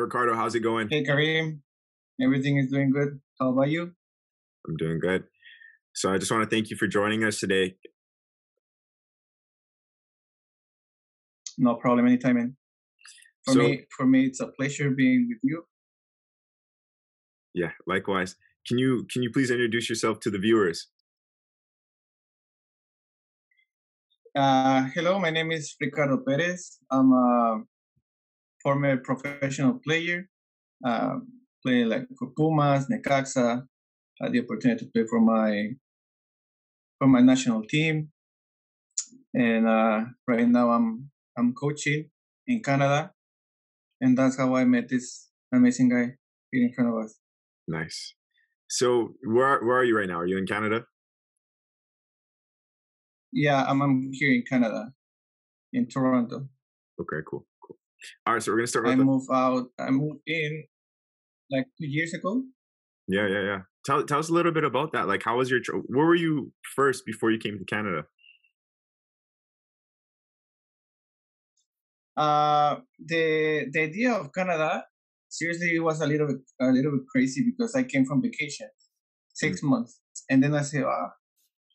Ricardo. How's it going? Hey, Kareem. Everything is doing good. How about you? I'm doing good. So I just want to thank you for joining us today. No problem. Anytime. Man. For me, it's a pleasure being with you. Yeah, likewise. Can you please introduce yourself to the viewers? Hello, my name is Ricardo Perez. I'm a former professional player. Playing like for Pumas, Necaxa. Had the opportunity to play for my national team, and right now I'm coaching in Canada, and that's how I met this amazing guy here in front of us. Nice. So where are you right now? Are you in Canada? Yeah, I'm here in Canada, in Toronto. Okay, cool. All right, so we're gonna start. I moved in like 2 years ago. Yeah. Tell us a little bit about that. Like, how was where were you first before you came to Canada? The idea of Canada, seriously, it was a little bit crazy because I came from vacation, 6 months, and then I said,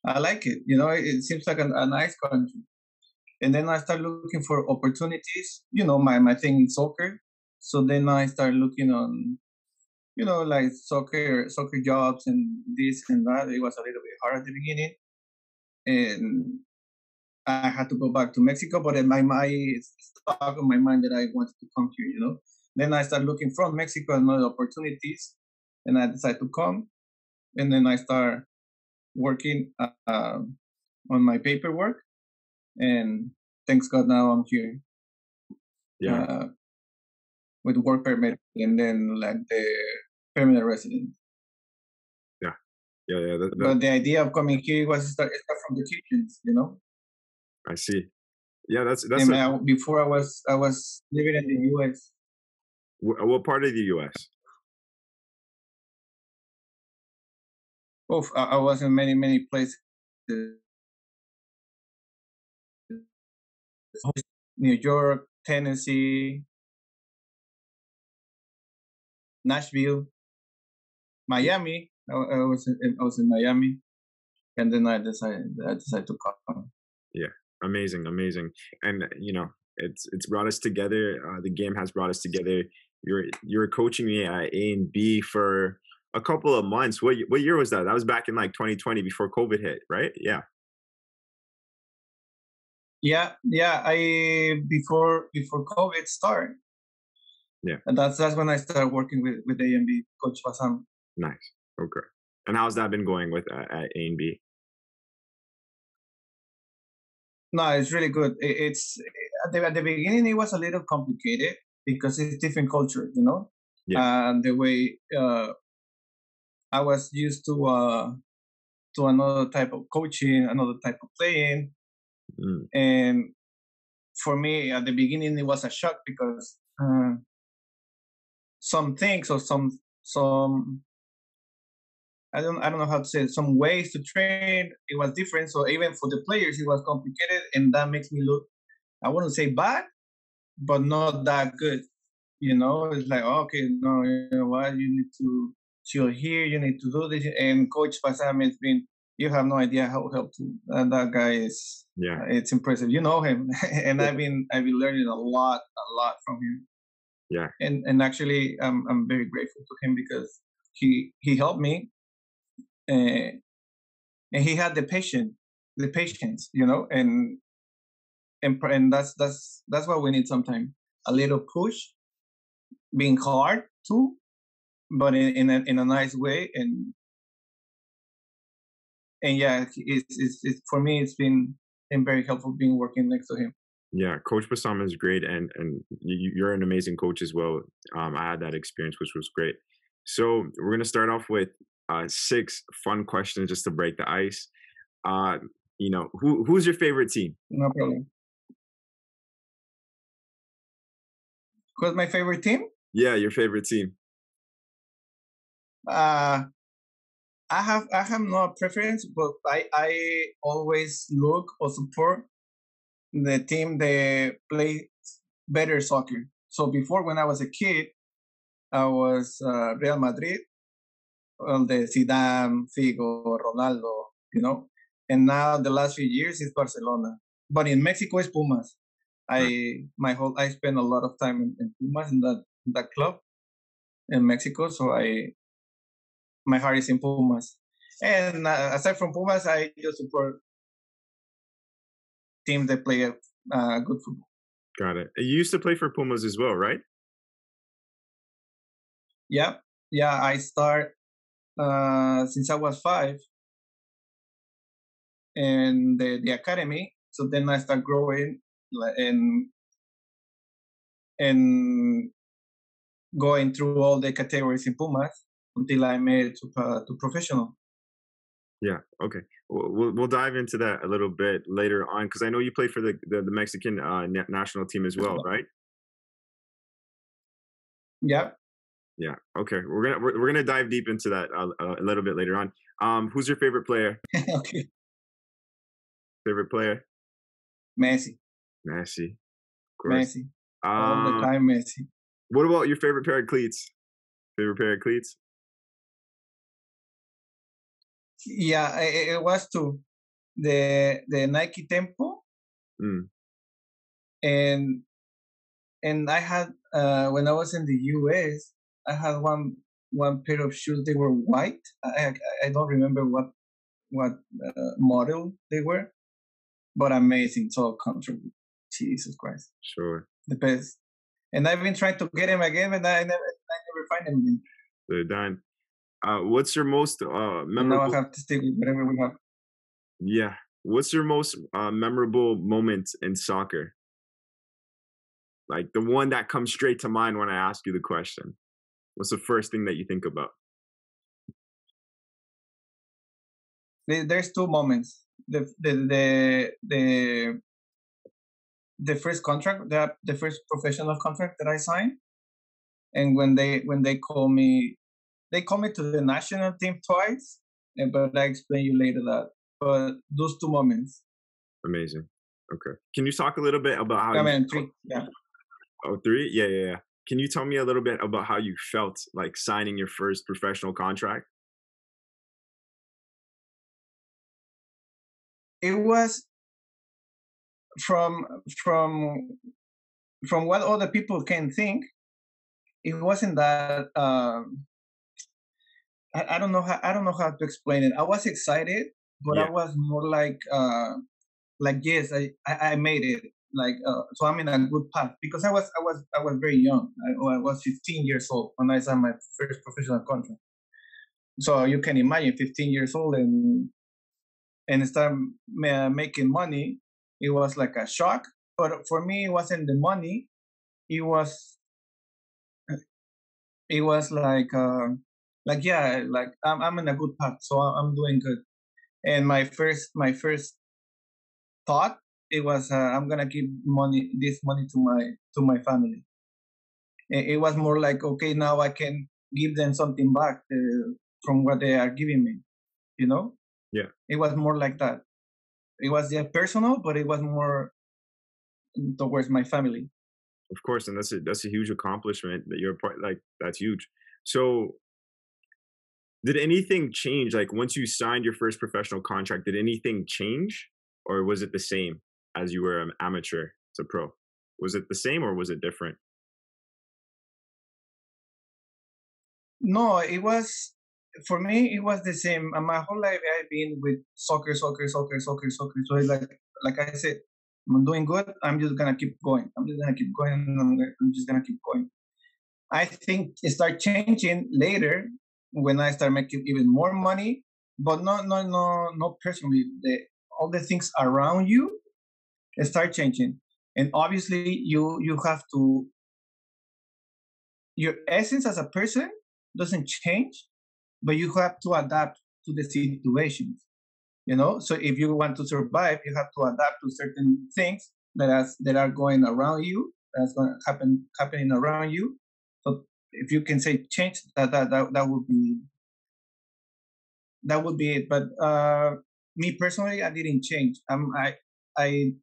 I like it. You know, it seems like a nice country. And then I started looking for opportunities. You know, my thing is soccer. So then I started looking on, you know, like soccer jobs and this and that. It was a little bit hard at the beginning, and I had to go back to Mexico. But in stuck in my mind that I wanted to come here. You know, then I started looking from Mexico and other opportunities, and I decided to come. And then I started working on my paperwork, and thanks God now I'm here. Yeah. With work permit and then like the permanent resident. Yeah. But the idea of coming here was start from the kitchens, you know. I see. Yeah, that's. Before I was living in the U.S. What part of the U.S.? Oh, I was in many places. New York, Tennessee, Nashville, Miami. I was in Miami, and then I decided to come. Yeah, amazing, and you know it's brought us together. The game has brought us together. You're coaching me at A and B for a couple of months. What year was that? That was back in like 2020 before COVID hit, right? Yeah. I before COVID started. Yeah. And that's when I started working with A and B, Coach Bassam. Nice. Okay. And how's that been going with at A and B? No, it's really good. It's at the beginning it was a little complicated because it's different culture, you know. Yeah. And the way I was used to another type of coaching, another type of playing, and for me at the beginning it was a shock because some things or some I don't know how to say it, some ways to train, it was different. So even for the players, it was complicated, and that makes me look, I wouldn't say bad, but not that good. You know, it's like, okay, no, you know what, you need to chill here, you need to do this. And Coach Bassam has been, you have no idea how helpful that guy is. Yeah, it's impressive. You know him, and yeah. I've been learning a lot from him. Yeah, and actually, I'm very grateful to him because he helped me. And he had the patience, you know, and that's what we need sometimes. A little push, being hard too, but in a nice way, and yeah, it's for me it's been very helpful being working next to him. Yeah, Coach Bassam is great, and you're an amazing coach as well. I had that experience, which was great. So we're gonna start off with 6 fun questions just to break the ice. You know, who's your favorite team? No problem. Who's my favorite team? Yeah, your favorite team. I have no preference, but I always look or support the team that play better soccer. So before, when I was a kid, I was Real Madrid, well, the Zidane, Figo, Ronaldo, you know. And now the last few years is Barcelona. But in Mexico is Pumas. I spent a lot of time in Pumas in that club in Mexico, so my heart is in Pumas. And aside from Pumas, I just support teams that play good football. Got it. You used to play for Pumas as well, right? Yeah, I start since I was 5 in the academy. So then I start growing and going through all the categories in Pumas until I made it to professional. Yeah. Okay. We'll dive into that a little bit later on because I know you play for the Mexican national team as well, right? Yeah. Yeah. Okay. We're gonna dive deep into that a little bit later on. Who's your favorite player? Okay. Favorite player? Messi. Messi. Of course. Messi. All the time, Messi. What about your favorite pair of cleats? Favorite pair of cleats? Yeah, it was the Nike Tempo, and I had when I was in the US, I had one pair of shoes. They were white. I don't remember what model they were, but amazing, so comfortable. Jesus Christ, Sure, the best. And I've been trying to get them again, but I never find them again. they're done. What's your most memorable? Now I have to stick with whatever we have. Yeah. What's your most memorable moment in soccer? Like the one that comes straight to mind when I ask you the question. What's the first thing that you think about? There's two moments. The first contract, the first professional contract that I signed, and when they call me to the national team twice, but I explain you later that. But those two moments. Amazing. Okay. Can you talk a little bit about how? I mean, 3. Yeah. Oh, 3? Yeah. Can you tell me a little bit about how you felt like signing your first professional contract? It was from what other people can think. It wasn't that. I don't know how to explain it. I was excited, but I was more like yes, I made it. Like so I'm in a good path because I was very young. I was 15 years old when I signed my first professional contract. So you can imagine 15 years old and start making money. It was like a shock, but for me it wasn't the money. It was yeah, like I'm in a good path, so I'm doing good. And my first thought, it was I'm gonna give this money to my family. It was more like, okay, now I can give them something back from what they are giving me, you know. Yeah, it was more like that. It was personal, but it was more towards my family. of course, and that's a huge accomplishment that you're part. Like that's huge. So did anything change? Like once you signed your first professional contract, did anything change, or was it the same as you were an amateur to pro? Was it the same or was it different? No, it was for me. It was the same. My whole life I've been with soccer. So it's like I said, I'm doing good. I'm just gonna keep going. I'm just gonna keep going. I think it start changing later when I start making even more money, but not personally. All the things around you start changing, and obviously you have to. Your essence as a person doesn't change, but you have to adapt to the situations. You know, so if you want to survive, you have to adapt to certain things that are going around you, that's going to happening around you. So if you can say change, that would be it. But me personally, I didn't change. I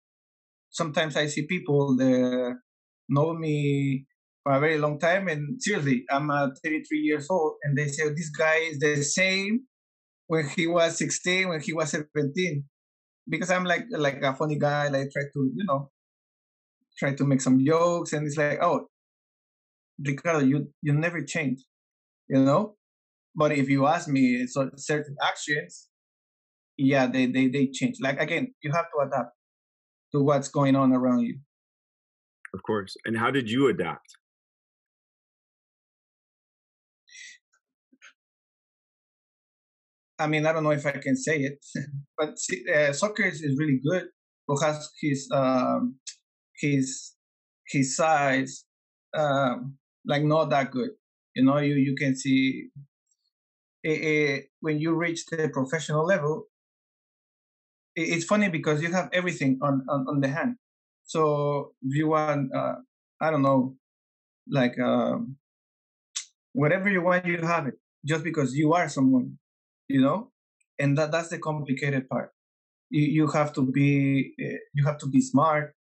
sometimes I see people that know me for a very long time. And seriously, I'm 33 years old, and they say this guy is the same when he was 16, when he was 17, because I'm like a funny guy. Like try to try to make some jokes, and it's like, oh, Ricardo, you never change, you know. But if you ask me certain actions, yeah, they change. Like again, you have to adapt to what's going on around you. Of course. And how did you adapt? I mean, I don't know if I can say it, but see, soccer is really good because his his size like not that good. You know, you can see when you reach the professional level, it's funny because you have everything on the hand. So if you want, I don't know, like whatever you want, you have it just because you are someone, you know, and that's the complicated part. You have to be smart.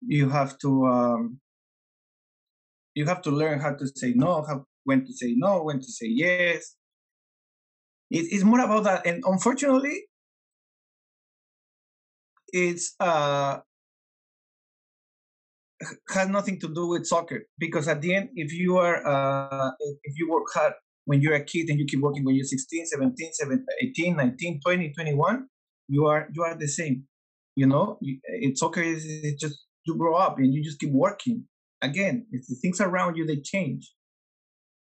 You have to learn how to say no, when to say no, when to say yes. It's more about that, and unfortunately, it's has nothing to do with soccer because at the end, if you work hard when you're a kid and you keep working when you're 16, 17, 18, 19, 20, 21, you are the same. You know, it's soccer is just you grow up and you just keep working. Again, it's the things around you, they change.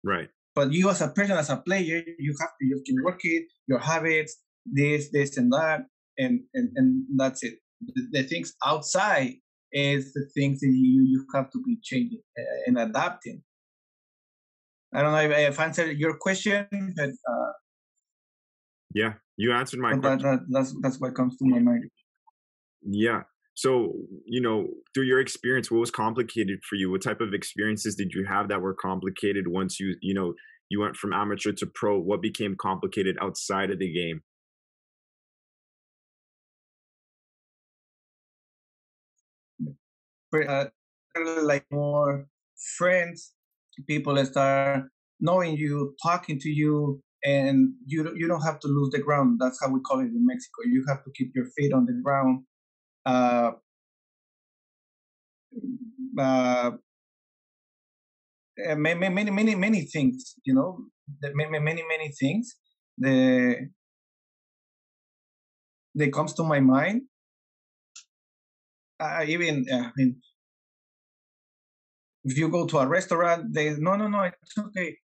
Right. But you as a person, as a player, you have to just keep working, your habits, this and that, and that's it. The things outside is the things that you have to be changing and adapting. I don't know if I've answered your question, but Yeah, you answered my but question. that's what comes to my mind. Yeah. So, through your experience, what was complicated for you? What type of experiences did you have that were complicated once you went from amateur to pro? What became complicated outside of the game? Uh, like more friends, people that start knowing you, talking to you, and you don't have to lose the ground. That's how we call it in Mexico. You have to keep your feet on the ground. Uh, uh, many things. You know, many things. The that comes to my mind. Even I mean, if you go to a restaurant, they no, it's okay.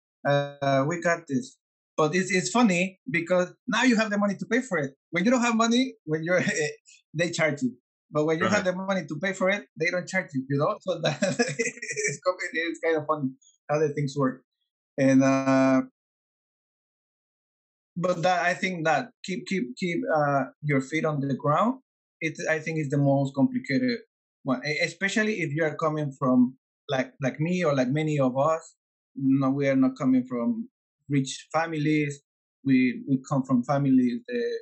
We got this. But it's funny because now you have the money to pay for it. When you don't have money, when you're they charge you. But when you have Right. the money to pay for it, they don't charge you. You know, so that it's kind of funny how the things work. And but that I think that keep your feet on the ground. I think is the most complicated one, especially if you are coming from like me or like many of us. No, we are not coming from rich families. We come from families that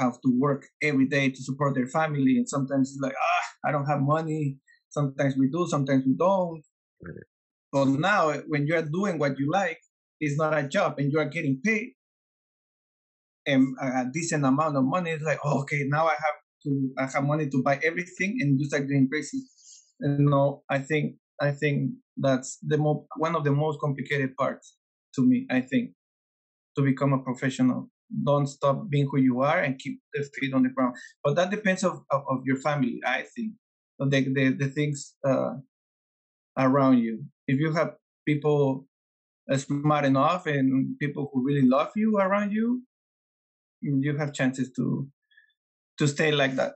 have to work every day to support their family, and sometimes it's like I don't have money. Sometimes we do, sometimes we don't. Right. But now, when you are doing what you like, it's not a job, and you are getting paid and a decent amount of money. It's like, oh, okay, now I have money to buy everything, and you start getting crazy. And no, I think that's one of the most complicated parts to me. I think to become a professional, don't stop being who you are and keep the feet on the ground. But that depends of your family. I think the things around you. If you have people smart enough and people who really love you around you, you have chances to stay like that.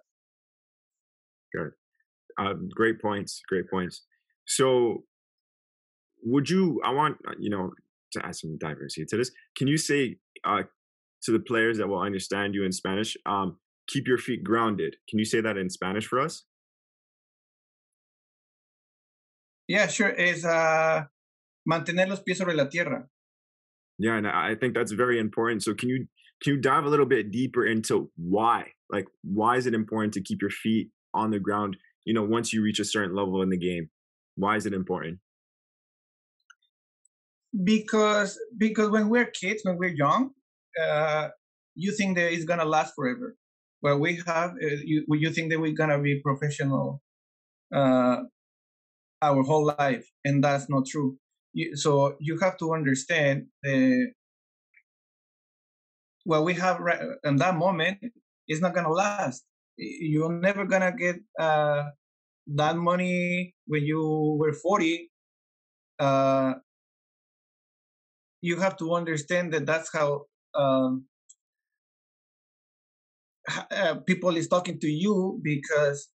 Good. Great points. Great points. So, I want, to add some diversity to this. Can you say to the players that will understand you in Spanish, keep your feet grounded? Can you say that in Spanish for us? Yeah, sure. Es mantener los pies sobre la tierra. Yeah, and I think that's very important. So can you dive a little bit deeper into why? Like, why is it important to keep your feet on the ground, once you reach a certain level in the game? Why is it important? because when we're kids, when we're young, you think that it's gonna last forever. Well, you think that we're gonna be professional uh, our whole life, and that's not true. So you have to understand what we have right in that moment is not gonna last. You're never gonna get that money when you were 40. Uh, you have to understand that that's how um, people is talking to you because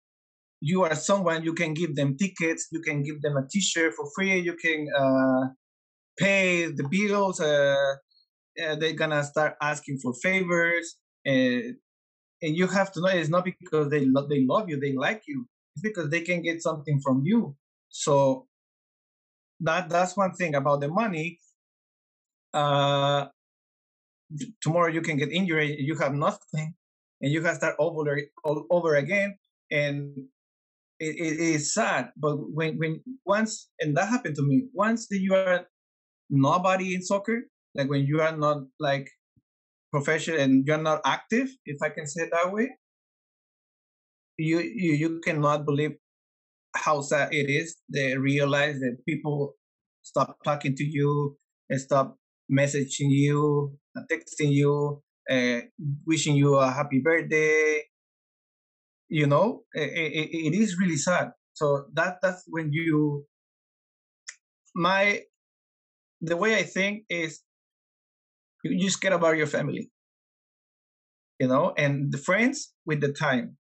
you are someone. You can give them tickets, you can give them a T-shirt for free, you can pay the bills. They're gonna start asking for favors, and you have to know it's not because they love you, they like you. It's because they can get something from you. So that's one thing about the money. Uh, Tomorrow you can get injured, you have nothing, and you have to start all over again, and it is sad. But when once, and that happened to me, once that you are nobody in soccer, like when you are not like professional and you're not active, if I can say it that way, you cannot believe how sad it is. They realize that people stop talking to you and stop messaging you, texting you, uh, wishing you a happy birthday. It is really sad. So that's when my the way I think is you just care about your family, and the friends with the time,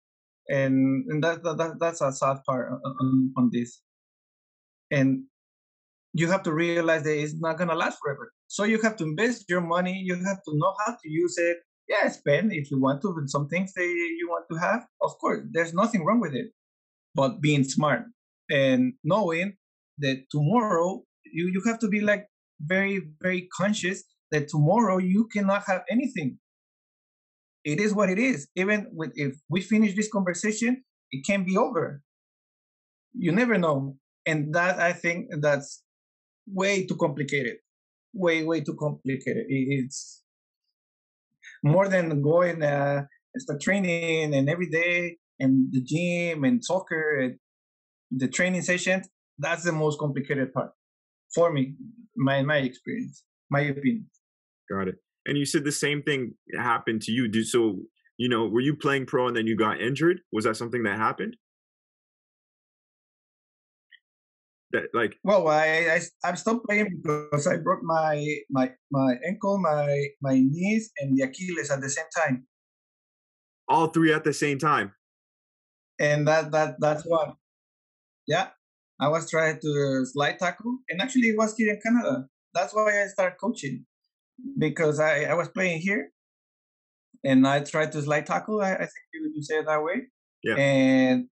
and that's a sad part on this. And you have to realize that it's not gonna last forever. So you have to invest your money. You have to know how to use it. Yeah, spend if you want to with some things that you want to have. Of course, there's nothing wrong with it. But being smart and knowing that tomorrow you have to be like very, very conscious that tomorrow you cannot have anything. It is what it is. Even if we finish this conversation, it can be over. You never know. And that, I think, that's way too complicated. Way too complicated. It's more than going start training and every day and the gym and soccer and the training sessions. That's the most complicated part for me, my experience, my opinion. Got it. And you said the same thing happened to you. Were you playing pro and then you got injured? Was that something that happened? That like Well, I stopped playing because I broke my ankle, my knees, and the Achilles at the same time, all three at the same time. and that's what. Yeah, I was trying to slide tackle, and actually it was here in Canada. That's why I started coaching because I was playing here, and I tried to slide tackle. I think you say it that way, Yeah. and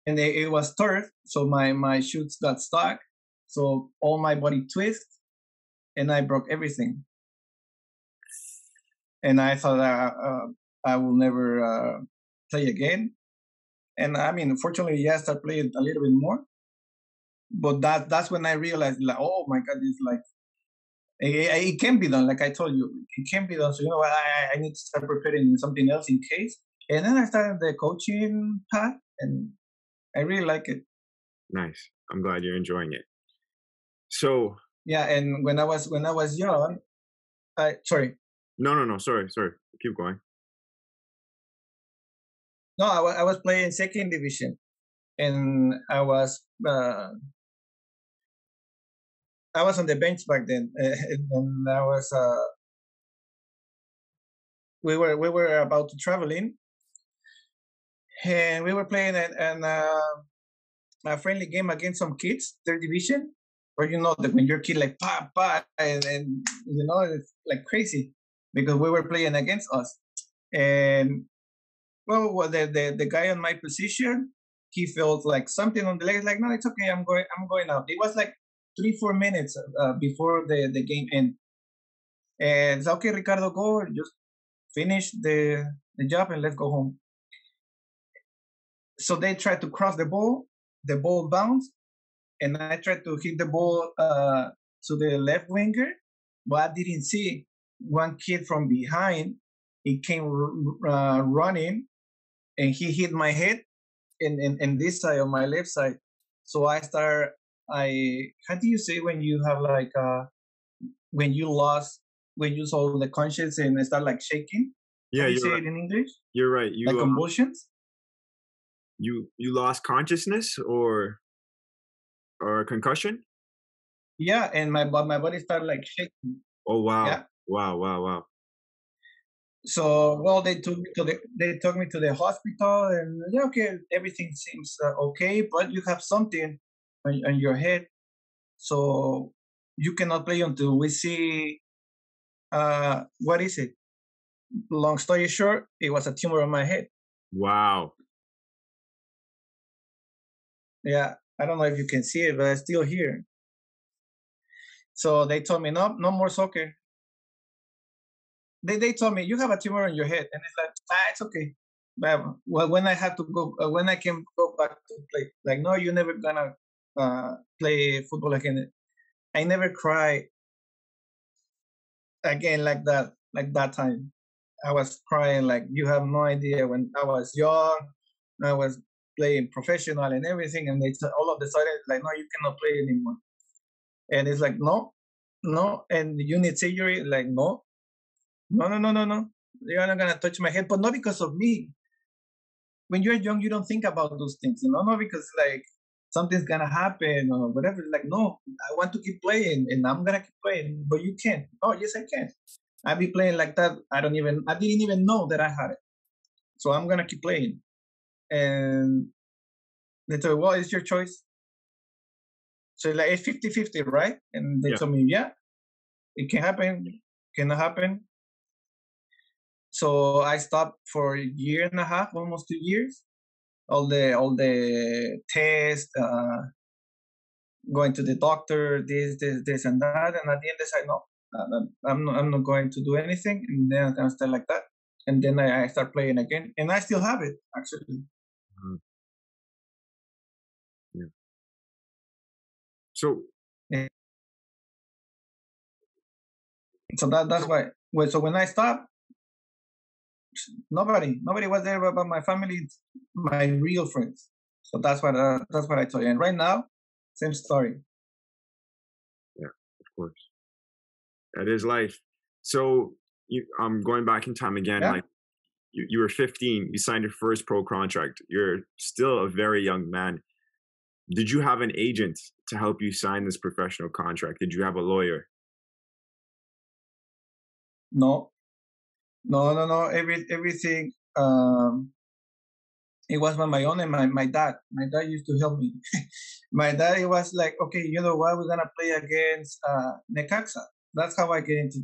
it was turf, so my shoots got stuck, so all my body twist, and I broke everything. And I thought I will never play again. And I mean, unfortunately, yes, I played a little bit more, but that's when I realized, like, oh my God, it's like it can be done. Like I told you, it can be done. So you know what, I need to start preparing something else in case. And then I started the coaching path, and I really like it. Nice. I'm glad you're enjoying it. So Yeah, and when I was young, sorry. no. Sorry. Keep going. No, I was playing second division, and I was on the bench back then, and I was we were about to travel in, and we were playing a friendly game against some kids, third division, where that when you're kid like pa, and it's like crazy because we were playing against us, and well, the guy on my position, he felt like something on the leg, like no, it's okay, I'm going out. It was like 3-4 minutes before the game end, and it's okay, Ricardo, go just finish the job and let's go home. So they tried to cross the ball bounced, and I tried to hit the ball to the left winger, but I didn't see one kid from behind. He came running, and he hit my head in this side on my left side. So how do you say when you have like when you saw the conscience and start like shaking? How Yeah, do you you're say right. it in English? You're right. Like convulsions? You lost consciousness or a concussion? Yeah, and my body started like shaking. Oh wow. Yeah. Wow, wow, wow. So well, they took me to the hospital, and yeah, okay, everything seems okay, but you have something on your head, so you cannot play until we see what is it. Long story short, it was a tumor on my head. Wow. Yeah, I don't know if you can see it, but it's still here. So they told me no more soccer. They told me you have a tumor on your head, and it's like it's okay. But when I had to go, when I can go back to play, like no, you're never gonna play football again. I never cry again like that time. I was crying like you have no idea. When I was young, I was playing professional and everything, and they all of a sudden like no, you cannot play anymore. And it's like no, and you need surgery. Like no. You're not gonna touch my head, but not because of me. When you're young, you don't think about those things, not because like something's gonna happen or whatever. Like, no, I want to keep playing and I'm gonna keep playing, but you can't. Oh, yes, I can. I be playing like that. I didn't even know that I had it. So I'm gonna keep playing. And they told me, well, it's your choice. So like it's 50-50, right? And they Yeah. told me, yeah, it can happen, cannot happen. So I stopped for a year and a half, almost 2 years. All the tests, going to the doctor, this, and that. And at the end, I said, no, I'm not going to do anything. And then I'm gonna stay like that. And then I start playing again, and I still have it actually. Mhm. Yeah. So Yeah. So that's why. Well, so when I stopped, nobody was there but my family, my real friends. So that's what I told you. And right now, same story. yeah, of course. That is life. So I'm going back in time again, Yeah. like you were 15, you signed your first pro contract. You're still a very young man. Did you have an agent to help you sign this professional contract? Did you have a lawyer? No, no. Everything. It was on my own, and my dad. My dad used to help me. My dad, it was like, okay, you know what? We're gonna play against Necaxa. That's how I get into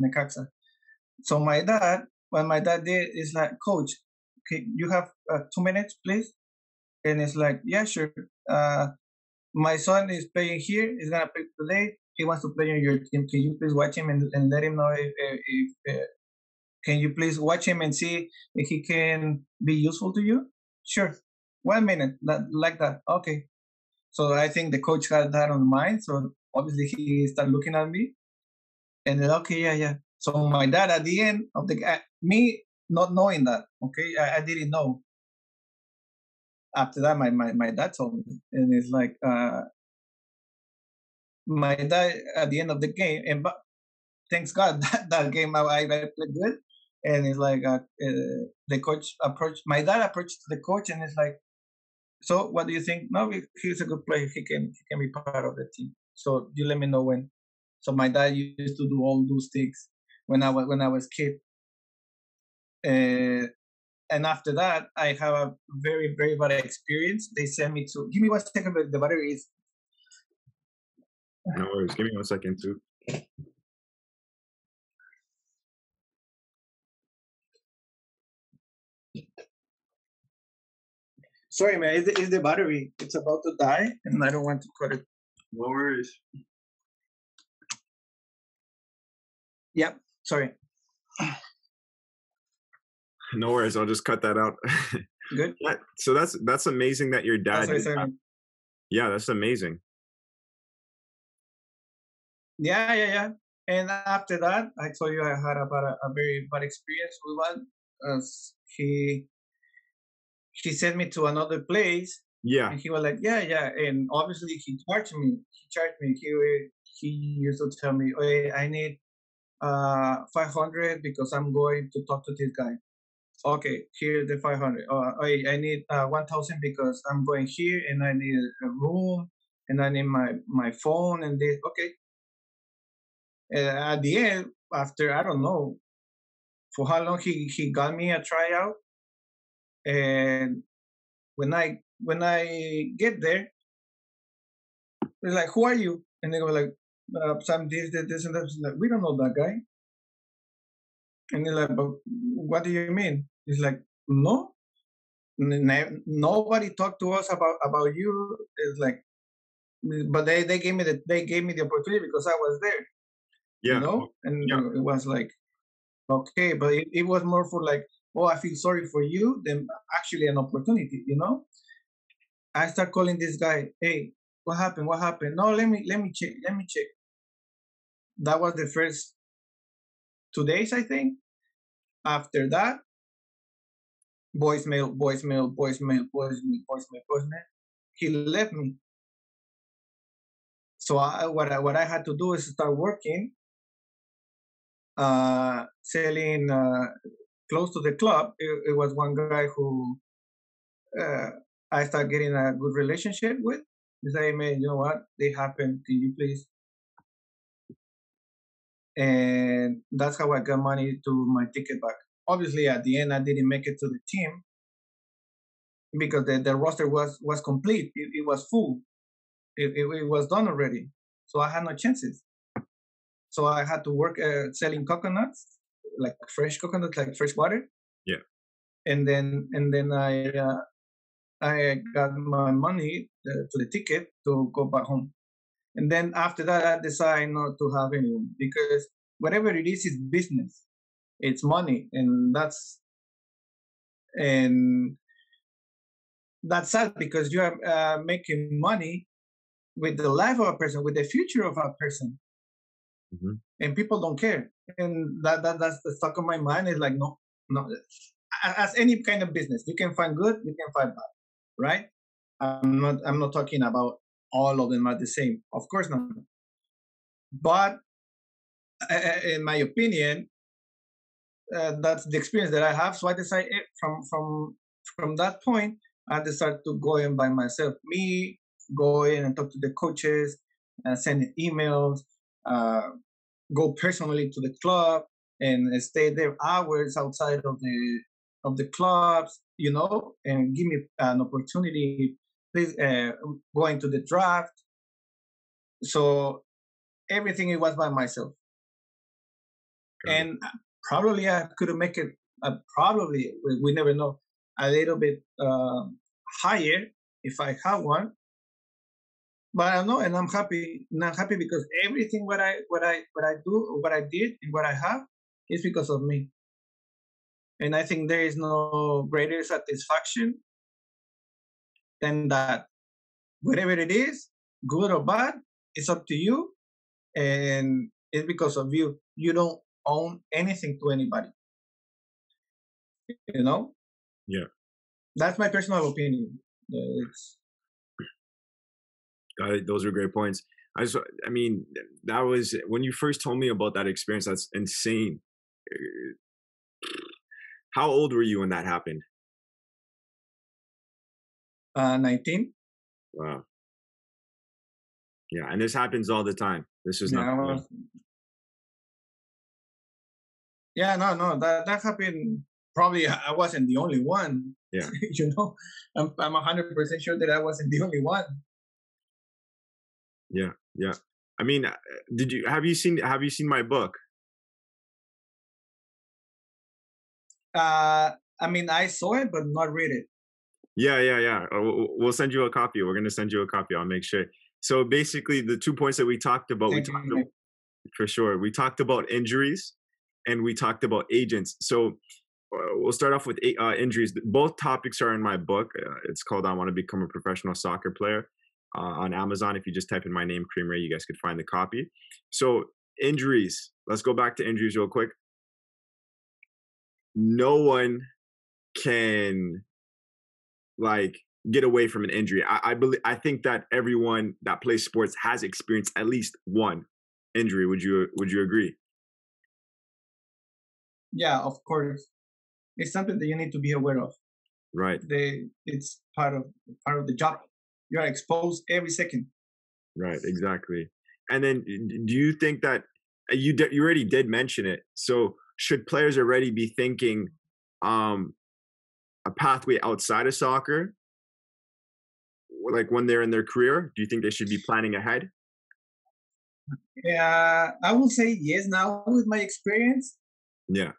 Necaxa. So what my dad did is like, coach, okay, you have 2 minutes, please. And it's like, yeah, sure. My son is playing here. He's gonna play today. He wants to play on your team. Can you please watch him and let him know if can you please watch him and see if he can be useful to you? Sure. 1 minute, like that. Okay. So I think the coach had that on mind. So obviously he started looking at me and then, okay, yeah. So my dad at the end of me not knowing that, okay, I didn't know. After that, my dad told me, and it's like my dad at the end of the game, and thanks God that game I played good, and it's like the coach approached my dad approached the coach, and it's like, so what do you think? No, he's a good player. He can be part of the team. So you let me know when. So my dad used to do all those things when I was kid. And after that, I have a very very bad experience. They sent me to give me 1 second, but the battery is. No worries. Give me 1 second too. Sorry, man. It's the battery. It's about to die, and I don't want to cut it. No worries. Yep. Sorry. No worries. I'll just cut that out. Good. Yeah, so that's amazing that your That's dad what I did said. that. Yeah, that's amazing. Yeah. And after that, I told you I had about a very bad experience with one. As he sent me to another place, Yeah. and he was like, yeah, and obviously he charged me. He used to tell me, hey, I need 500 because I'm going to talk to this guy. Okay, here's the 500. I need 1,000 because I'm going here and I need a room and I need my phone and this. Okay. At the end, after I don't know for how long he got me a tryout, and when I get there, they're like, "Who are you?" And they go like, "Some this and that." Like, we don't know that guy. And they're like, "But what do you mean?" It's like, "No, nobody talked to us about you." It's like, but they gave me the opportunity because I was there, Yeah. and Yeah. it was like, okay, but it was more for like, oh, I feel sorry for you than actually an opportunity. I start calling this guy, hey, what happened? What happened? No, let me check. Let me check. That was the first 2 days, I think. After that, voicemail. He left me. So what I had to do is start working, selling close to the club. It was one guy who uh, I started getting a good relationship with. He said, hey, man, you know what? They happened. Can you please? And that's how I got money to my ticket back. Obviously, at the end, I didn't make it to the team because the roster was complete. It was full. It was done already. So I had no chances. So I had to work selling coconuts, like fresh coconuts, like fresh water. Yeah. And then I got my money to the ticket to go back home. And then after that, I decided not to have anyone because whatever it is business. It's money, and that's sad because you are making money with the life of a person, with the future of a person, Hmm. and people don't care. And that's the stuck on my mind. Is like no. As any kind of business, you can find good, you can find bad, right? I'm not talking about all of them are the same. Of course not. But in my opinion, that's the experience that I have. So I decided from that point, I decided to go in by myself. Me go in and talk to the coaches, send emails, uh, go personally to the club, and stay there hours outside of the clubs, and give me an opportunity. Please go into the draft. So everything it was by myself. Got it. And probably I could make it. Probably we never know, a little bit higher if I have one. But I know, and I'm happy. And I'm happy because everything what I do, what I did, and what I have is because of me. And I think there is no greater satisfaction than that. Whatever it is, good or bad, it's up to you, and it's because of you. You don't own anything to anybody. You know. Yeah. That's my personal opinion. It's Got it. Those are great points. I mean, that was when you first told me about that experience. That's insane. Uh, How old were you when that happened? 19. Wow. Yeah, and this happens all the time. This is Yeah, nothing new. yeah, no, that happened. Probably I wasn't the only one. Yeah, I'm 100% sure that I wasn't the only one. yeah, yeah. I mean, did you have you seen my book? I mean, I saw it, but not read it. Yeah. We'll send you a copy. We're gonna send you a copy. I'll make sure. So basically, the 2 points that we talked about, Thank you. for sure. We talked about injuries, and we talked about agents. So we'll start off with injuries. Both topics are in my book. It's called "I Want to Become a Professional Soccer Player." on Amazon. If you just type in my name, Kareem Ray, you guys could find the copy. So injuries. Let's go back to injuries real quick. No one can like get away from an injury. I think that everyone that plays sports has experienced at least one injury. Would you agree? Yeah, of course. It's something that you need to be aware of. Right. It's part of the job. You are exposed every second. Right, exactly. And then do you think that you already did mention it. So should players already be thinking a pathway outside of soccer, like when they're in their career? Do you think they should be planning ahead? Yeah, I will say yes now with my experience, Yeah.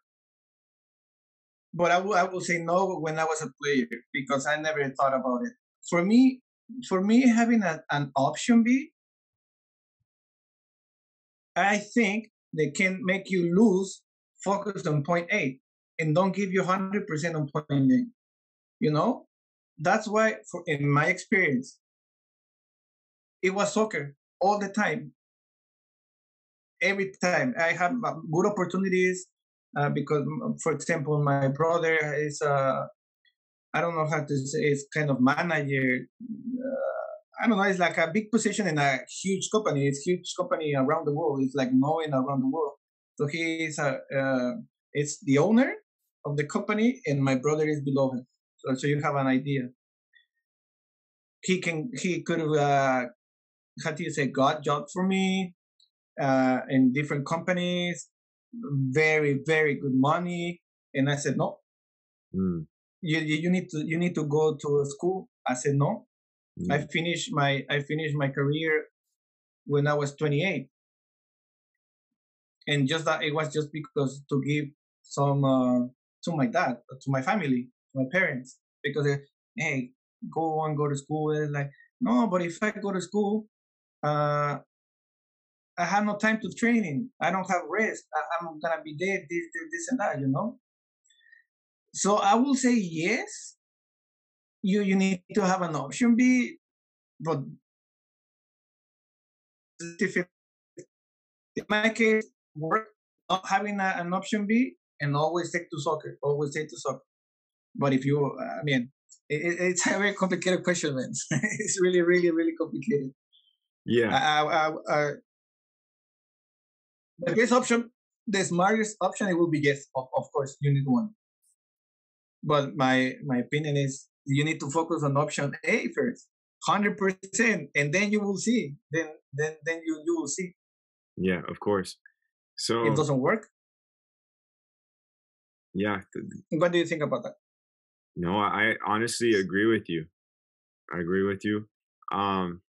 but I will say no when I was a player because I never thought about it. For me, having an option B, I think they can make you lose focus on point A and don't give you 100% on point A. You know, that's why, in my experience, it was soccer all the time. Every time I have good opportunities because, for example, my brother is I don't know how to say, it's kind of manager. I don't know. It's like a big position in a huge company. It's huge company around the world. It's like knowing around the world. So he is it's the owner of the company, and my brother is below him. So you have an idea. He could have how do you say got job for me in different companies, very good money, and I said no. Mm, You need to go to a school. I said no. I mm, finished my career when I was 28, and just that it was just because to give some to my dad, to my family, to my parents, because hey, go to school. And like no, but if I go to school, uh, I have no time to training. I don't have rest. I'm gonna be dead. This and that. So I will say yes. You need to have an option B, but if it, in my case, work not having an option B and always take to soccer. Always take to soccer. But if you, I mean, it's a very complicated question, man. It's really complicated. yeah. The best option, the smartest option, it will be yes. Of course, you need one. But my opinion is you need to focus on option A first, 100%, and then you will see. Then you will see. Yeah, of course. It So doesn't work. yeah, What do you think about that? no, I honestly agree with you. I agree with you. Um,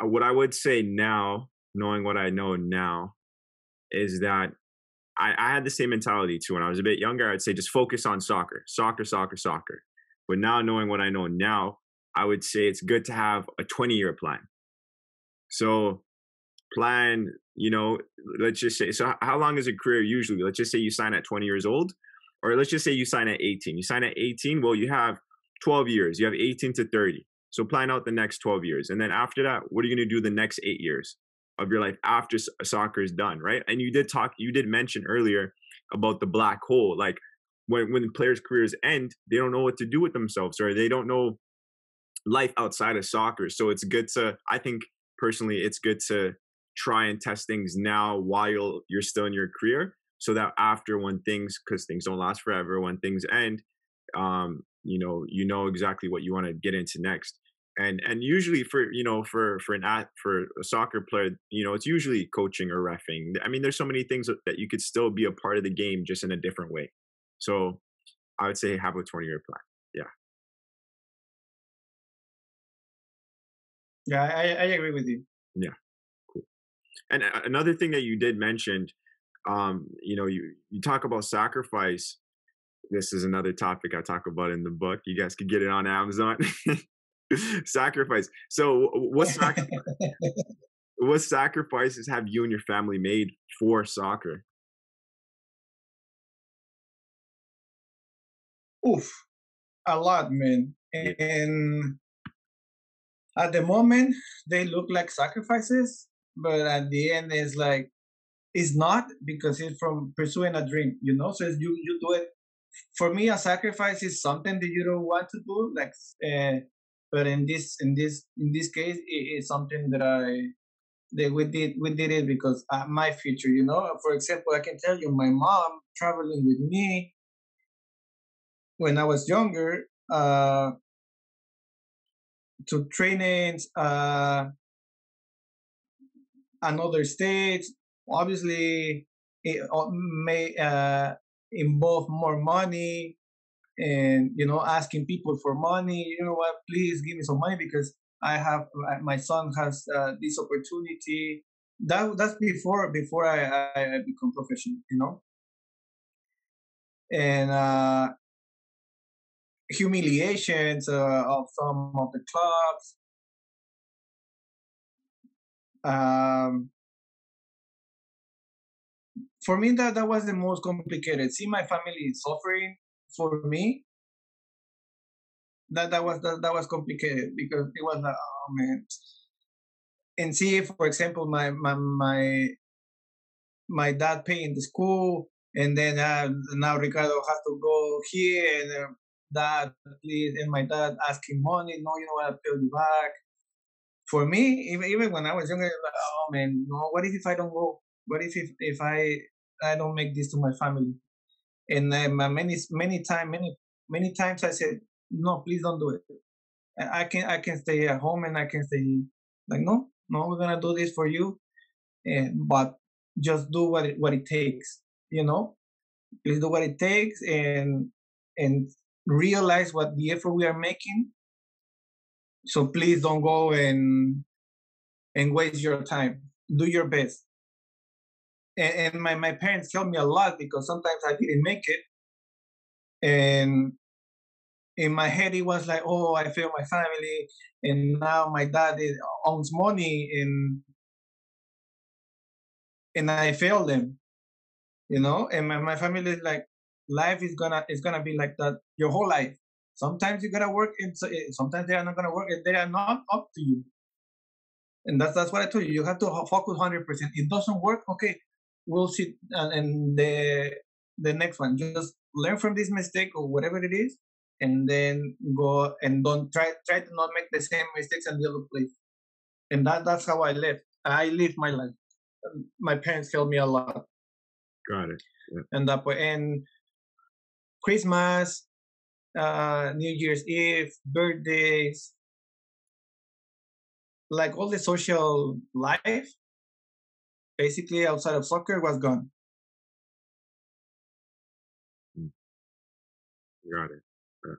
what I would say now, knowing what I know now, is that I had the same mentality too. When I was a bit younger, I'd say just focus on soccer, soccer, soccer, soccer. But now, knowing what I know now, I would say it's good to have a 20-year plan. So plan, let's just say, so how long is a career usually? Let's just say you sign at 20 years old, or let's just say you sign at 18. You sign at 18, well, you have 12 years. You have 18 to 30. So plan out the next 12 years. And then after that, what are you going to do the next 8 years of your life after soccer is done, right? And you did mention earlier about the black hole. Like when players' careers end, they don't know what to do with themselves, or they don't know life outside of soccer. So it's good to, I think personally, it's good to try and test things now while you're still in your career, so that after when things, because things don't last forever, when things end, you know exactly what you want to get into next. And usually for a soccer player, it's usually coaching or reffing. I mean, there's so many things that you could still be a part of the game, just in a different way. So I would say have a 20-year plan. Yeah. Yeah, I agree with you. Yeah. Cool. And another thing that you did mention, you talk about sacrifice. This is another topic I talk about in the book. You guys could get it on Amazon. Sacrifice. So what sacrifices have you and your family made for soccer? Oof, a lot, man. Yeah. And At the moment, they look like sacrifices, but at the end, it's like it's not because it's from pursuing a dream, you know. So it's you do it. For me, a sacrifice is something that you don't want to do, like. But in this case, it's something that we did it because my future, you know. For example, I can tell you, my mom traveling with me when I was younger, to trainings, another states. Obviously, it may involve more money, and asking people for money. You know what? Please give me some money because my son has this opportunity. That's before I become professional. And humiliations of some of the clubs. Um, for me, that was the most complicated. See my family suffering for me. That was complicated because it was like, oh man. And see, for example, my dad paying the school, and then now Ricardo has to go here, and dad, please, and my dad asking money. No, you know what? I'll pay you back. For me, even when I was younger, like, oh man, no. What if I don't go? What if I don't make this to my family? And many times I said, no, please don't do it. I can stay at home and I can stay like, no, we're gonna do this for you, but just do what it takes. Please do what it takes, and realize what the effort we are making. So please don't go and waste your time. Do your best. And my parents helped me a lot because sometimes I didn't make it, and in my head it was like, oh, I failed my family, and now my dad owns money, and I failed them. And my family is like, life is gonna be like that your whole life. Sometimes you gotta work, and sometimes they are not gonna work, and they are not up to you. And that's what I told you. You have to focus 100%. It doesn't work, okay. We'll see, and the next one. Just learn from this mistake or whatever it is, and then go and don't try to not make the same mistakes in the other place. And that's how I lived. I lived my life. My parents helped me a lot, Got it. Yeah. and that way. And Christmas, New Year's Eve, birthdays, like all the social life, basically outside of soccer was gone. Mm, got it. Yeah.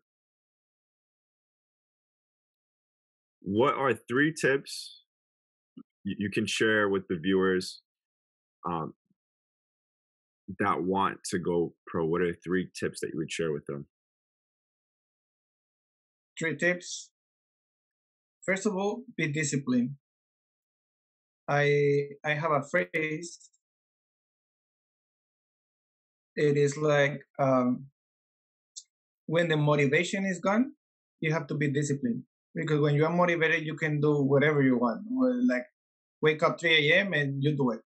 What are 3 tips you can share with the viewers um, that want to go pro? What are 3 tips that you would share with them? 3 tips. First of all, be disciplined. I have a phrase. It is like, when the motivation is gone, you have to be disciplined, because when you are motivated, you can do whatever you want. Like, wake up 3 a.m. and you do it.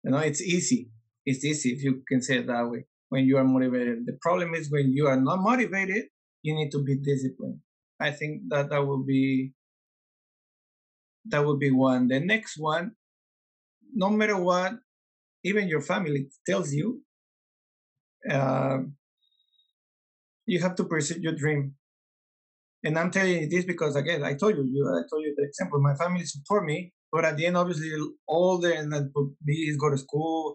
It's easy. It's easy, if you can say it that way, when you are motivated. The problem is when you are not motivated, you need to be disciplined. I think that will be one. The next one, no matter what, even your family tells you, uh, you have to pursue your dream. And I'm telling you this because, again, I told you the example. My family support me, but at the end, obviously, all the is go to school.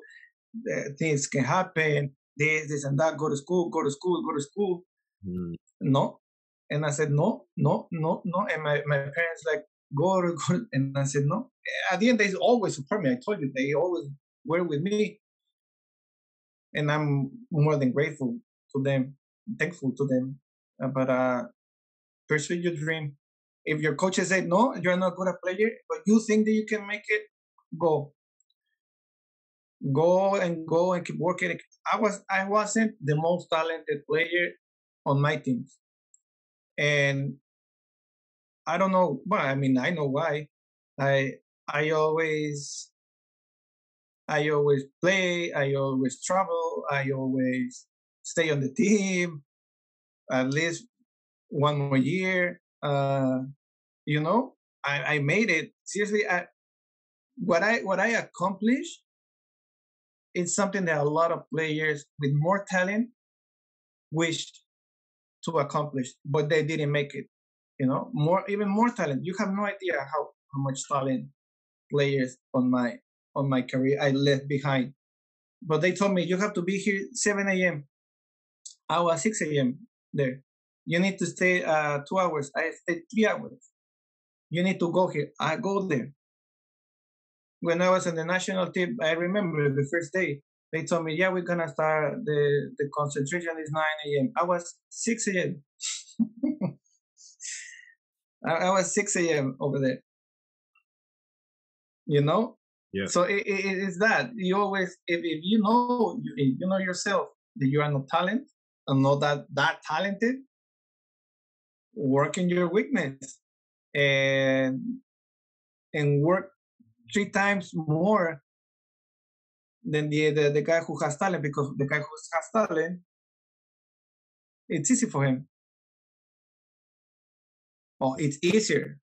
Things can happen. This and that. Go to school. Go to school. Go to school. Mm, No, and I said no, no, no, no. And my parents like, go, and I said no. At the end, they always support me. I told you, they always were with me, and I'm more than grateful to them, thankful to them. But pursue your dream. If your coaches say no, you're not good at player, but you think that you can make it, go, go and keep working. I wasn't the most talented player on my teams, and I don't know why. I mean, I know why. I I always I always play. I always travel. I always stay on the team at least one more year. You know, I made it. Seriously, what I accomplished is something that a lot of players with more talent wished to accomplish, but they didn't make it. You know, even more talent. You have no idea how much talent players on my career I left behind. But they told me you have to be here 7 a.m. I was 6 a.m. there. You need to stay 2 hours. I stayed 3 hours. You need to go here. I go there. When I was on the national team, I remember the first day they told me, "Yeah, we're gonna start the concentration is 9 a.m." I was 6 a.m. I was 6 a.m. over there. You know, Yeah, so it's that you always if you know if you know yourself that you are not talent and not that talented, work in your weakness and work 3 times more than the guy who has talent, because the guy who has talent, it's easy for him, or it's easier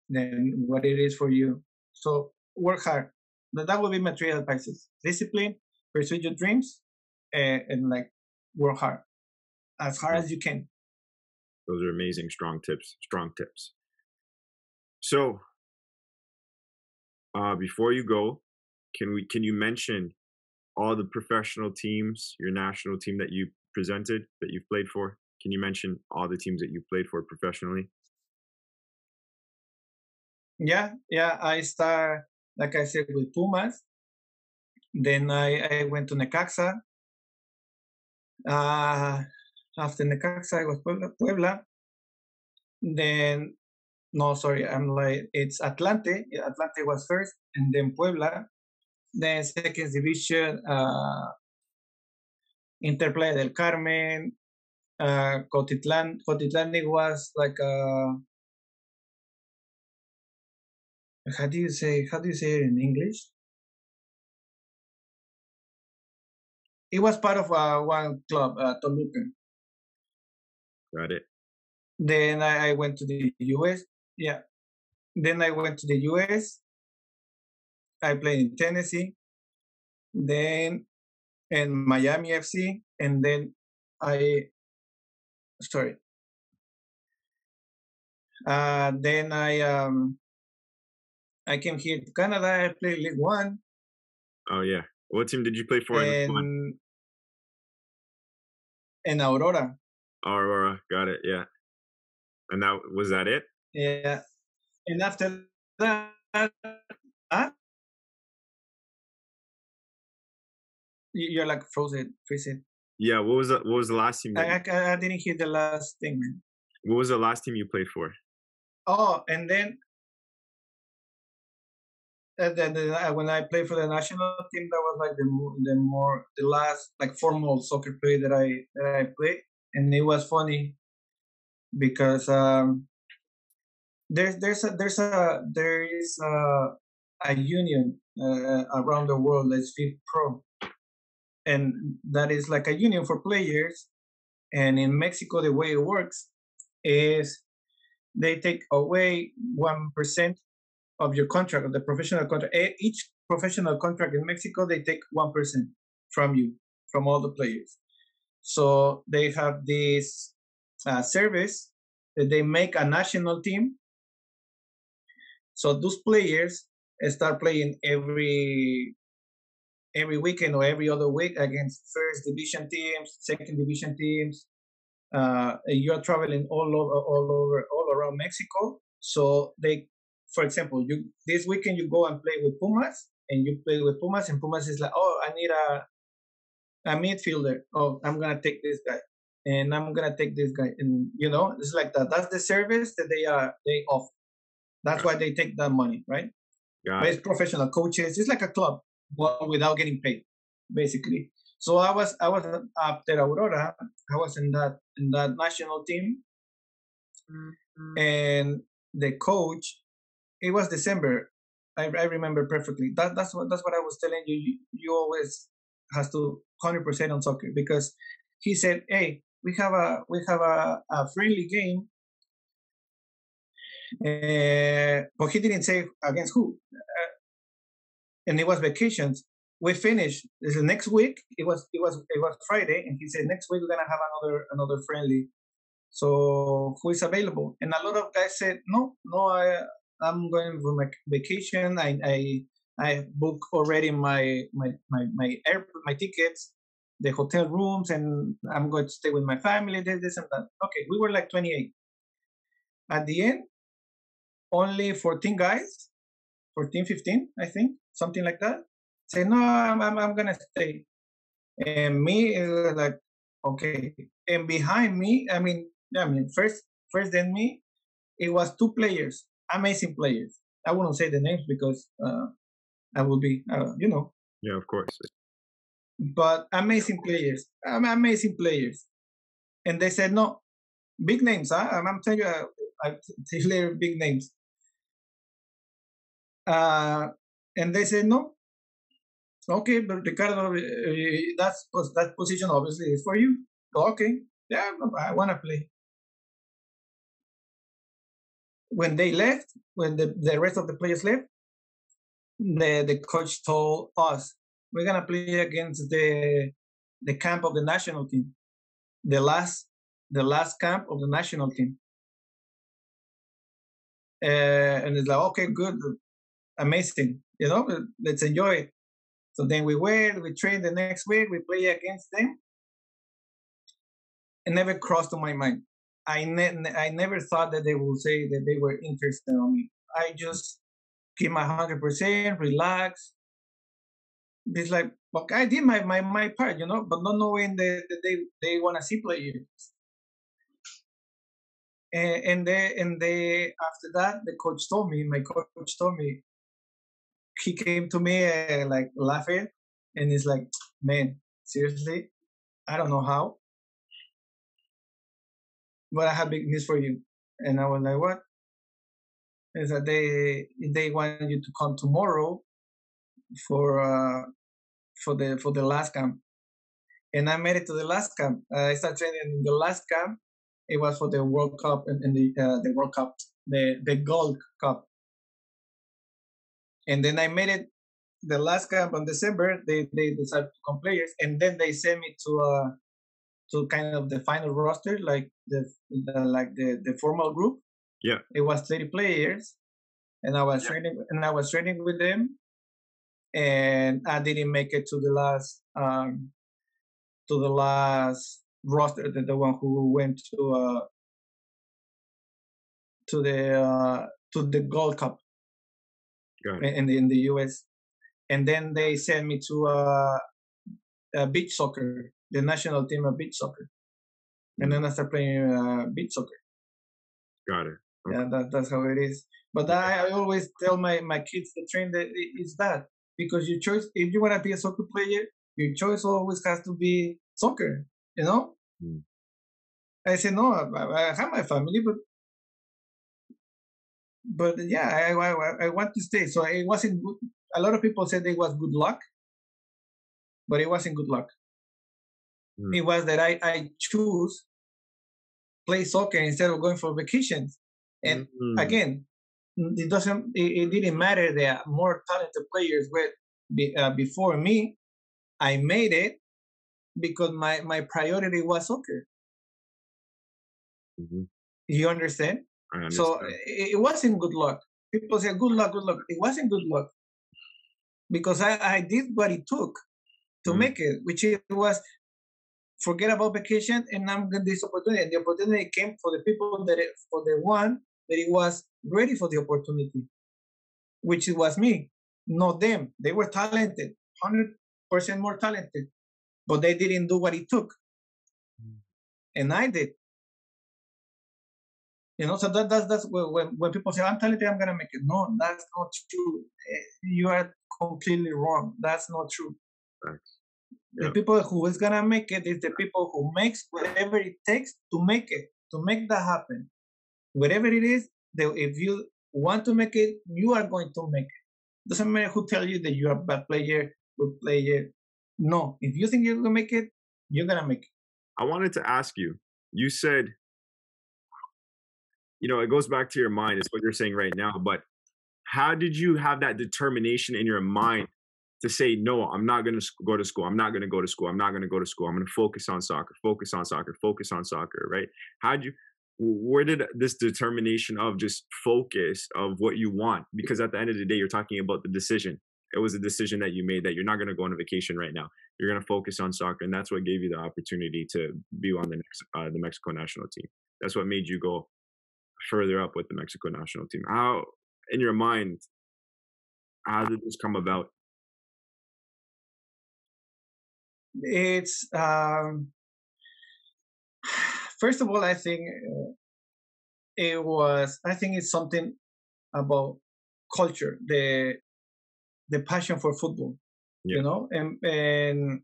than what it is for you. So work hard. That would be my three advices: discipline, pursue your dreams, and like work hard yeah. as you can. Those are amazing, strong tips. Strong tips. So, before you go, can you mention all the professional teams, your national team that you presented, that you've played for? Can you mention all the teams that you played for professionally? Yeah. I start, like I said, with Pumas. Then I went to Necaxa. Uh, After Necaxa, I was Puebla. Then no, sorry, I'm like it's Atlante. Yeah, Atlante was first, and then Puebla. Then second division, Interplay del Carmen, Cotitlán. Cotitlán it was like how do you say it in English? It was part of one club, Toluca. Got it. Then I went to the US. Yeah. Then I went to the US. I played in Tennessee. Then in Miami FC, and then I sorry. Then I came here to Canada. I played League One Oh yeah. What team did you play for in this one? and in Aurora. Aurora. Got it. Yeah. And that was that it? Yeah. And after that, huh? You're like frozen, freezing. Yeah. What was the last team that you, I didn't hear the last thing, man. what was the last team you played for? Oh, and then when I played for the national team, that was like the last like formal soccer play that I played, and it was funny because there is a union around the world that's FIFPro, and that is like a union for players. And in Mexico, the way it works is they take away 1% of your contract, of the professional contract. Each professional contract in Mexico, they take 1% from you, from all the players. So they have this service that they make a national team. So those players start playing every weekend or every other week against first division teams, second division teams. You're traveling all around Mexico. So they, for example, you this weekend you go and play with Pumas, and you play with Pumas, and Pumas is like, oh, I need a midfielder. Oh, I'm gonna take this guy, and I'm gonna take this guy, and it's like that. That's the service that they offer. That's Got, why they take that money, right? But got it's it. professional coaches. It's like a club, but without getting paid, basically. So I was after Aurora. I was in that national team, and the coach. It was December. I remember perfectly. That's what I was telling you. You always has to 100% on soccer because he said, "Hey, we have a friendly game," but he didn't say against who. And it was vacations. We finished. This is next week. It was Friday, and he said next week we're gonna have another friendly. So who is available? And a lot of guys said no. I'm going for my vacation. I booked already my tickets, the hotel rooms, and I'm going to stay with my family. This and that. Okay, we were like 28. At the end, only 14 guys, 14, 15, I think, something like that. Say no, I'm gonna stay. And me is like, okay. And behind me, first than me, it was two players, amazing players. I wouldn't say the names because I will be, Yeah, of course. but amazing players, amazing players. And they said no, big names. Huh? I'm telling you, I tell big names. And they said no. Okay, but Ricardo, that position obviously is for you. Okay, yeah, I want to play. When they left, when the rest of the players left, the coach told us, we're gonna play against the camp of the national team, the last camp of the national team. And it's like, okay, good, amazing, let's enjoy it. So then we trained the next week, we play against them. It never crossed to my mind. I never thought that they would say that they were interested in me. I just give my 100%, relax. It's like, okay, I did my part, but not knowing that they want to see players. And they after that, my coach told me, he came to me like laughing, and he's like, man, seriously, I don't know how, but I have big news for you. And I was like, what? Is that they want you to come tomorrow for the last camp. And I made it to the last camp. I started training in the last camp. It was for the World Cup and the World Cup, the Gold Cup. And then I made it the last camp on December. They decided to come players, and then they sent me to kind of the final roster, like the formal group. Yeah. It was 30 players, and I was training with them, and I didn't make it to the last roster, the one who went to the Gold Cup in the US, and then they sent me to beach soccer, the national team of beach soccer, and then I started playing beach soccer. Got it. Okay. Yeah, that's how it is. But I always tell my kids to train that it's that, because your choice, if you want to be a soccer player, your choice always has to be soccer. I say no, I have my family, but yeah, I want to stay. So it wasn't good. A lot of people said it was good luck, but it wasn't good luck. It was that I choose play soccer instead of going for vacations. And again, it didn't matter that more talented players were before me. I made it because my priority was soccer. You understand? I understand. So it wasn't good luck. People say good luck. It wasn't good luck because I did what it took to make it, which it was forget about vacation and I'm getting this opportunity. And the opportunity came for the people for the one that it was ready for the opportunity, which it was me, not them. They were talented, 100% more talented, but they didn't do what it took. And I did. So that's when people say, I'm talented, I'm going to make it. No, that's not true. You are completely wrong. That's not true. Thanks. The people who is going to make it is the people who makes whatever it takes to make it, to make that happen. Whatever it is, if you want to make it, you are going to make it. Doesn't matter who tell you that you're a bad player, good player. No, if you think you're gonna make it, you're gonna make it. I wanted to ask you. You said, it goes back to your mind. It's what you're saying right now. But how did you have that determination in your mind to say, no, I'm not going to go to school. I'm not going to go to school. I'm not going to go to school. I'm going to focus on soccer, focus on soccer, focus on soccer, right? Where did this determination of just focus of what you want? Because at the end of the day, you're talking about the decision. It was a decision that you made that you're not going to go on a vacation right now. You're going to focus on soccer. And that's what gave you the opportunity to be on the Mexico national team. That's what made you go further up with the Mexico national team. How, in your mind, how did this come about? It's first of all, I think it's something about culture, the passion for football, and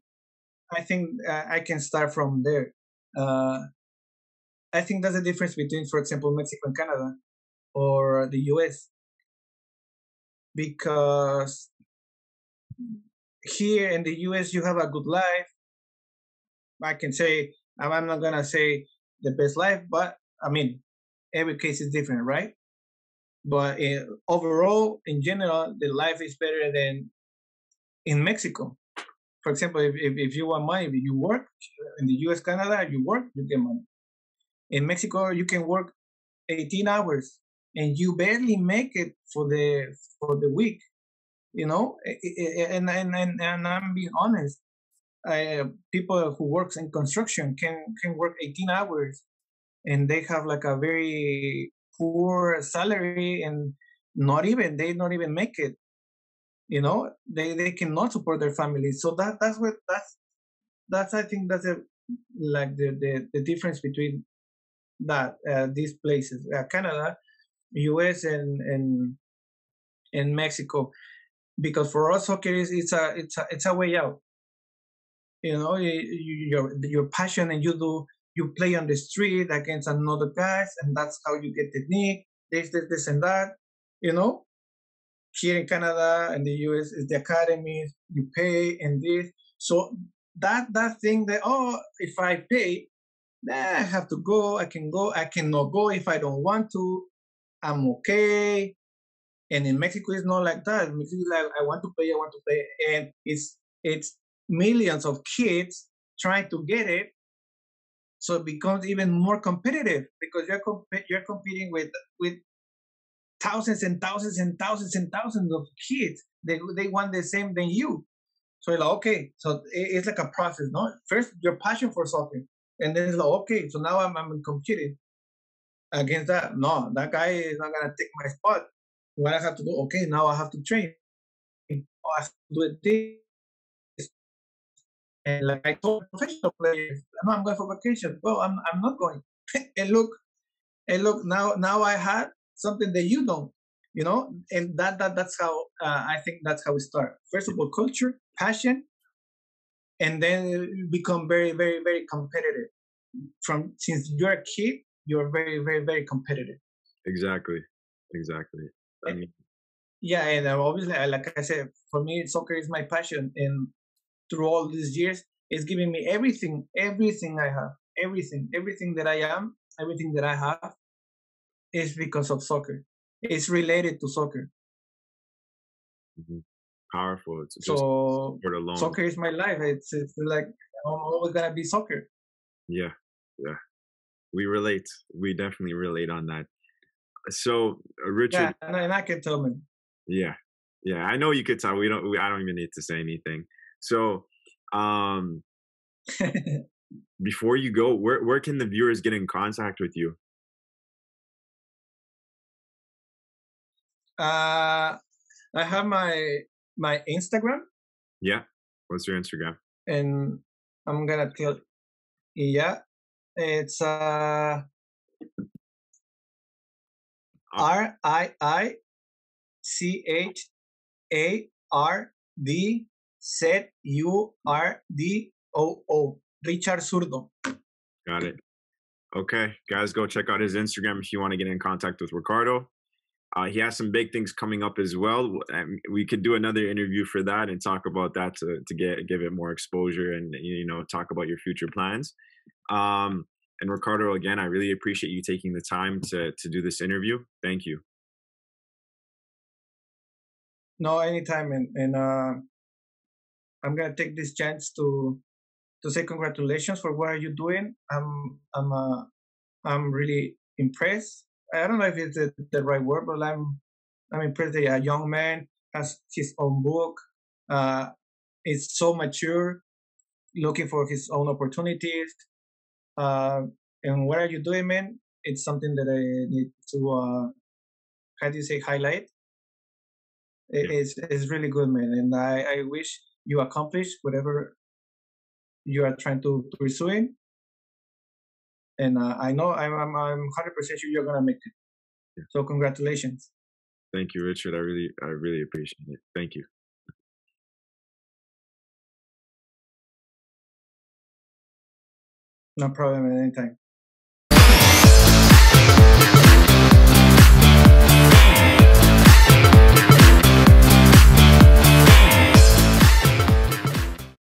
I think I can start from there. I think that's the difference between, for example, Mexico and Canada or the US, because here in the US you have a good life. I can say, I'm not gonna say the best life, but I mean, every case is different, right? But overall, in general, the life is better than in Mexico. For example, if you want money, if you work in the US, Canada, you work, you get money. In Mexico, you can work 18 hours and you barely make it for the week, and I'm being honest. People who works in construction can work 18 hours and they have like a very poor salary, and they not even make it. They cannot support their families. So that's I think that's the difference between that these places, Canada, US, and Mexico, because for us soccer it's a way out. Your passion, and you play on the street against another guys, and that's how you get technique, this and that. Here in Canada and the US is the academies, you pay and this. So that thing that, if I pay, I have to go, I can go, I cannot go if I don't want to, I'm okay. And in Mexico it's not like that. In Mexico, like, I want to play, and it's millions of kids trying to get it. So it becomes even more competitive because you're competing with thousands and thousands and thousands and thousands of kids. They want the same than you. So you're like, okay, so it's like a process, no? First, your passion for soccer, and then it's like, okay, so now I'm competing against that. No, that guy is not gonna take my spot. What I have to do? Okay, now I have to train. Oh, I have to do it this. And like I told professional players, no, I'm going for vacation. Well, I'm not going. and look, now I had something that you don't, and that's how I think that's how we start. First of all, culture, passion, and then become very, very, very competitive. Since you're a kid, you're very, very, very competitive. Exactly. I mean, yeah, and obviously, like I said, for me, soccer is my passion, and through all these years, it's giving me everything I have, everything that I am, everything that I have, is because of soccer. It's related to soccer. mm-hmm. Powerful. It's just so sport alone. Soccer is my life. It's like I'm always gonna be soccer. Yeah. We relate. We definitely relate on that. So, Richard. Yeah, and I can tell them. Yeah. I know you could tell. I don't even need to say anything. So, before you go, where can the viewers get in contact with you? I have my Instagram. Yeah. What's your Instagram? And I'm gonna tell. Yeah, it's RICHARDZURDO. Got it. Okay, guys, go check out his Instagram if you want to get in contact with Ricardo. He has some big things coming up as well. And we could do another interview for that and talk about that to give it more exposure and talk about your future plans. And Ricardo, again, I really appreciate you taking the time to do this interview. Thank you. No, anytime, and I'm gonna take this chance to say congratulations for what are you doing. I'm really impressed. I don't know if it's the right word, but I'm impressed that a young man has his own book. Uh, is so mature, looking for his own opportunities. Uh, and what are you doing, man? It's something that I need to how do you say highlight. Yeah, It's really good, man, and I wish you accomplish whatever you are trying to pursue. And I know I'm 100% sure you're gonna make it. yeah. So congratulations. Thank you, Richard. I really appreciate it. Thank you. No problem at any time.